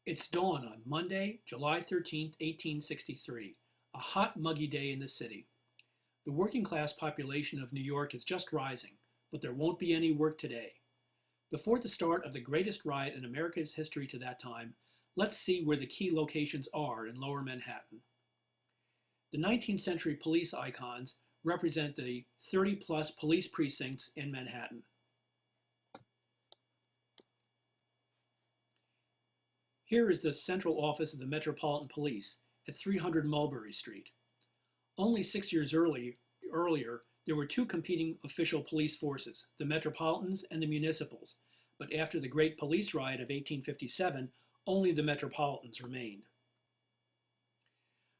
It's dawn on Monday, July 13th, 1863, a hot, muggy day in the city. The working class population of New York is just rising, but there won't be any work today. Before the start of the greatest riot in America's history to that time, let's see where the key locations are in Lower Manhattan. The 19th century police icons represent the 30-plus police precincts in Manhattan. Here is the central office of the Metropolitan Police at 300 Mulberry Street. Only 6 years earlier, there were two competing official police forces, the Metropolitans and the Municipals, but after the Great Police Riot of 1857, only the Metropolitans remained.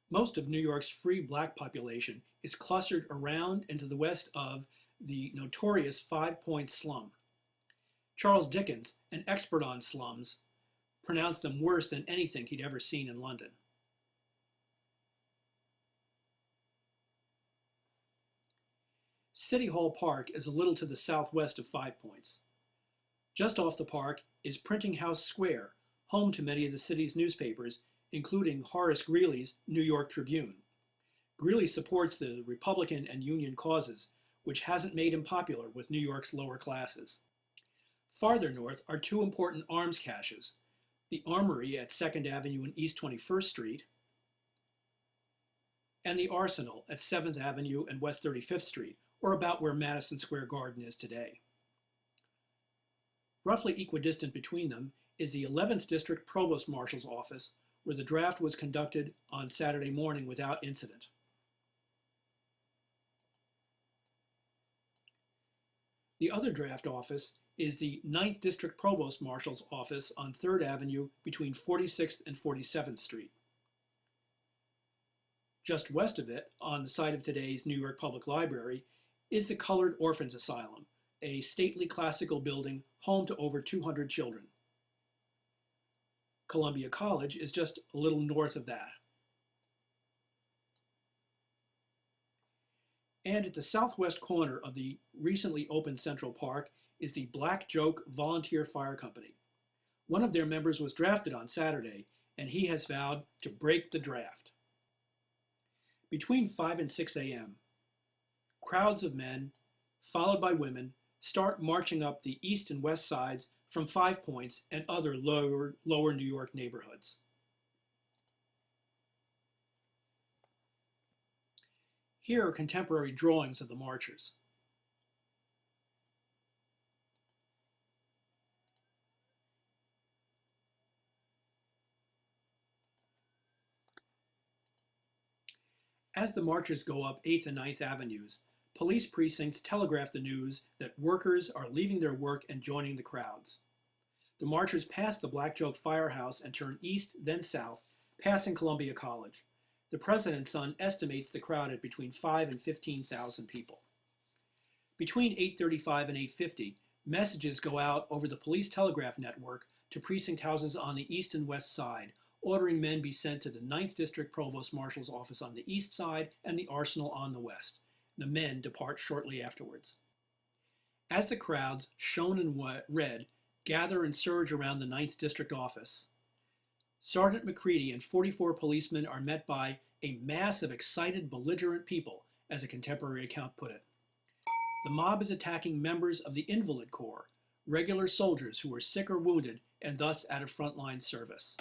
Most of New York's free black population is clustered around and to the west of the notorious Five Points slum. Charles Dickens, an expert on slums, pronounced them worse than anything he'd ever seen in London. City Hall Park is a little to the southwest of Five Points. Just off the park is Printing House Square, home to many of the city's newspapers, including Horace Greeley's New York Tribune. Greeley supports the Republican and Union causes, which hasn't made him popular with New York's lower classes. Farther north are two important arms caches, the Armory at 2nd Avenue and East 21st Street, and the Arsenal at 7th Avenue and West 35th Street, or about where Madison Square Garden is today. Roughly equidistant between them is the 11th District Provost Marshal's office, where the draft was conducted on Saturday morning without incident. The other draft office is the 9th District Provost Marshal's office on 3rd Avenue between 46th and 47th Street. Just west of it, on the site of today's New York Public Library, is the Colored Orphans Asylum, a stately classical building home to over 200 children. Columbia College is just a little north of that. And at the southwest corner of the recently opened Central Park is the Black Joke Volunteer Fire Company. One of their members was drafted on Saturday, and he has vowed to break the draft. Between 5 and 6 a.m., crowds of men, followed by women, start marching up the east and west sides from Five Points and other lower New York neighborhoods. Here are contemporary drawings of the marchers. As the marchers go up 8th and 9th Avenues, police precincts telegraph the news that workers are leaving their work and joining the crowds. The marchers pass the Black Joke Firehouse and turn east, then south, passing Columbia College. The President's Son estimates the crowd at between 5,000 and 15,000 people. Between 8:35 and 8:50, messages go out over the police telegraph network to precinct houses on the east and west side, ordering men be sent to the 9th District Provost Marshal's office on the east side and the Arsenal on the west. The men depart shortly afterwards. As the crowds, shown in red, gather and surge around the 9th District office, Sergeant McCready and 44 policemen are met by a mass of excited, belligerent people, as a contemporary account put it. The mob is attacking members of the Invalid Corps, regular soldiers who were sick or wounded and thus out of frontline service.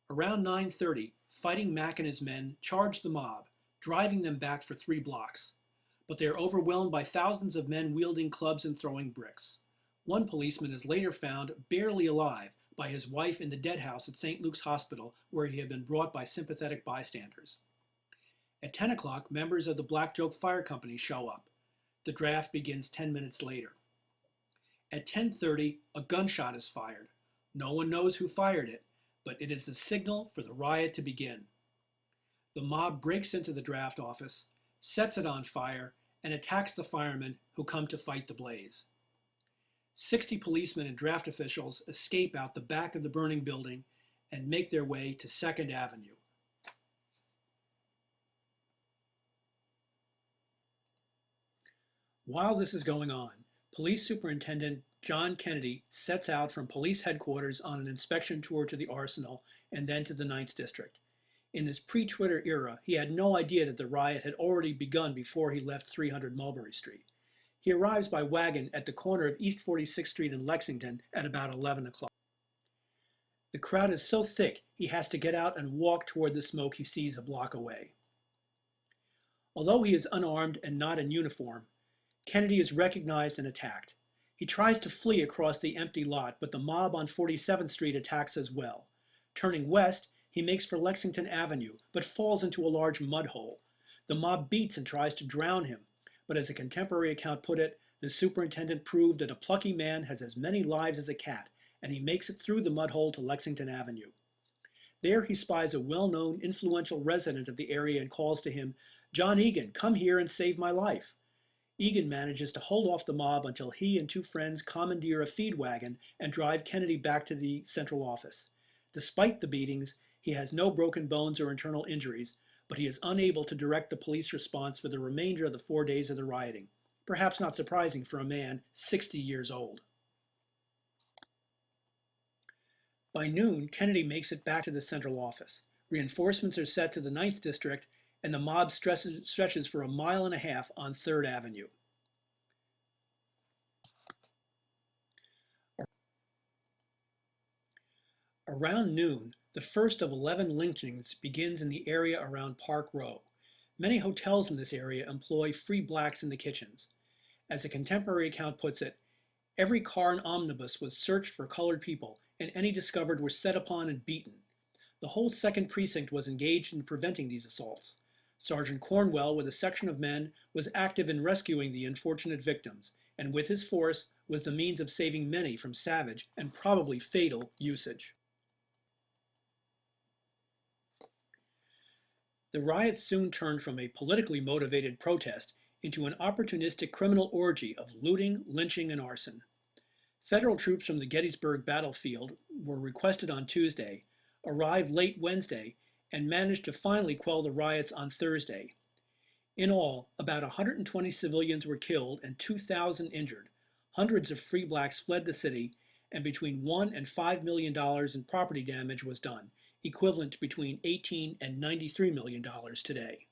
Around 9:30, Fighting Mac and his men charge the mob, driving them back for 3 blocks. But they are overwhelmed by thousands of men wielding clubs and throwing bricks. One policeman is later found barely alive by his wife in the dead house at St. Luke's Hospital, where he had been brought by sympathetic bystanders. At 10 o'clock, members of the Black Joke Fire Company show up. The draft begins 10 minutes later. At 10:30, a gunshot is fired. No one knows who fired it, but it is the signal for the riot to begin. The mob breaks into the draft office, sets it on fire, and attacks the firemen who come to fight the blaze. 60 policemen and draft officials escape out the back of the burning building and make their way to 2nd Avenue. While this is going on, Police Superintendent John Kennedy sets out from police headquarters on an inspection tour to the arsenal and then to the Ninth District. In this pre-Twitter era, he had no idea that the riot had already begun before he left 300 Mulberry Street. He arrives by wagon at the corner of East 46th Street and Lexington at about 11 o'clock. The crowd is so thick he has to get out and walk toward the smoke he sees a block away. Although he is unarmed and not in uniform, Kennedy is recognized and attacked. He tries to flee across the empty lot, but the mob on 47th Street attacks as well. Turning west, he makes for Lexington Avenue, but falls into a large mud hole. The mob beats and tries to drown him, but as a contemporary account put it, the superintendent proved that a plucky man has as many lives as a cat, and he makes it through the mud hole to Lexington Avenue. There he spies a well-known, influential resident of the area and calls to him, "John Egan, come here and save my life." Egan manages to hold off the mob until he and two friends commandeer a feed wagon and drive Kennedy back to the central office. Despite the beatings, he has no broken bones or internal injuries, but he is unable to direct the police response for the remainder of the 4 days of the rioting. Perhaps not surprising for a man 60 years old. By noon, Kennedy makes it back to the central office. Reinforcements are set to the Ninth District, and the mob stretches for a mile and a half on 3rd Avenue. Around noon, the first of 11 lynchings begins in the area around Park Row. Many hotels in this area employ free blacks in the kitchens. As a contemporary account puts it, every car and omnibus was searched for colored people, and any discovered were set upon and beaten. The whole 2nd Precinct was engaged in preventing these assaults. Sergeant Cornwell, with a section of men, was active in rescuing the unfortunate victims, and with his force was the means of saving many from savage and probably fatal usage. The riots soon turned from a politically motivated protest into an opportunistic criminal orgy of looting, lynching, and arson. Federal troops from the Gettysburg battlefield were requested on Tuesday, arrived late Wednesday, and managed to finally quell the riots on Thursday. In all, about 120 civilians were killed and 2,000 injured. Hundreds of free blacks fled the city, and between $1 and $5 million in property damage was done, equivalent to between $18 and $93 million today.